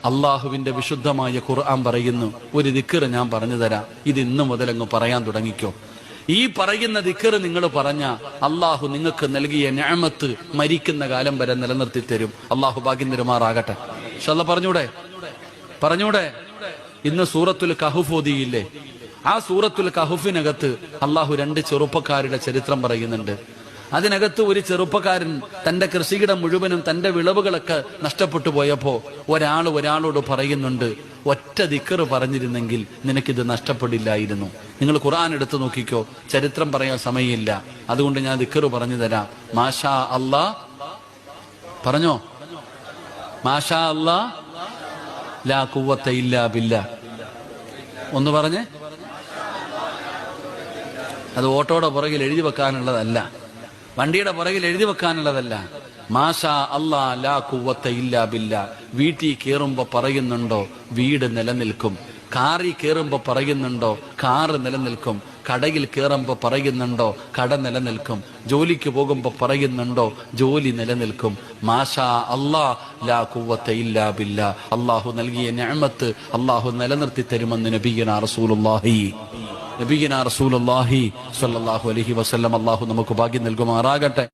അള്ളാഹുവിന്റെ വിശുദ്ധമായ ഖുർആൻ പറയുന്നു, ഒരു ദിക്ർ ഞാൻ പറഞ്ഞു തരാം, ഇത് ഇന്ന് മുതൽ അങ്ങ് പറയാൻ തുടങ്ങിക്കോ. ഈ പറയുന്ന ദിക്ർ നിങ്ങൾ പറഞ്ഞ അള്ളാഹു നിങ്ങൾക്ക് നൽകിയ നിഅമത്ത് മരിക്കുന്ന കാലം വരെ നിലനിർത്തി തരും. അള്ളാഹു ഭാഗ്യം തരുമാറാകട്ടെ. ഇൻഷാല്ലാഹ് പറഞ്ഞൂടെ. ഇന്ന് സൂറത്തുൽ കഹ്ഫ് ഓതിയില്ലേ? ആ സൂറത്തുൽ കഹ്ഫിനകത്ത് അള്ളാഹു 2 ചെറുപ്പക്കാരുടെ ചരിത്രം പറയുന്നുണ്ട്. അതിനകത്ത് ഒരു ചെറുപ്പക്കാരൻ തന്റെ കൃഷിയിടം മുഴുവനും തന്റെ വിളവുകളൊക്കെ നഷ്ടപ്പെട്ടു പോയപ്പോ ഒരാളോട് പറയുന്നുണ്ട്, ഒറ്റ ദിക്ർ പറഞ്ഞിരുന്നെങ്കിൽ നിനക്കിത് നഷ്ടപ്പെടില്ലായിരുന്നു. നിങ്ങൾ ഖുർആൻ എടുത്തു നോക്കിക്കോ, ചരിത്രം പറയാൻ സമയമില്ല, അതുകൊണ്ട് ഞാൻ ദിക്ർ പറഞ്ഞു തരാം. മാഷാ അല്ലാ പറഞ്ഞോ, മാഷാ അല്ലാ ലാ ഖുവത ഇല്ലാ ബില്ലാ. ഒന്ന് പറഞ്ഞേ. അത് ഓട്ടോയുടെ പുറകിൽ എഴുതി വെക്കാനുള്ളതല്ല, വണ്ടിയുടെ പുറകിൽ എഴുതി വെക്കാനുള്ളതല്ല. മാഷാ അല്ലാ ലാ ഖുവത ഇല്ലാ ബില്ലാ. വീട്ടിൽ കയറുമ്പോ പറയുന്നുണ്ടോ, വീട് നിലനിൽക്കും. കാറിൽ കയറുമ്പോ പറയുന്നുണ്ടോ, കാറ് നിലനിൽക്കും. കടയിൽ കയറുമ്പോ പറയുന്നുണ്ടോ, കട നിലനിൽക്കും. ജോലിക്ക് പോകുമ്പോ പറയുന്നുണ്ടോ, ജോലി നിലനിൽക്കും. മാഷാ അല്ലാ ലാ ഖുവത ഇല്ലാ ബില്ലാ. അള്ളാഹു നൽകിയ നിഅമത്ത് അള്ളാഹു നിലനിർത്തി തരുമെന്ന് നബിയുനാ റസൂലുള്ളാഹി സ്വല്ലല്ലാഹു അലൈഹി വസല്ലം. അള്ളാഹു നമുക്ക് ഭാഗ്യം നൽകുമാറാകട്ടെ.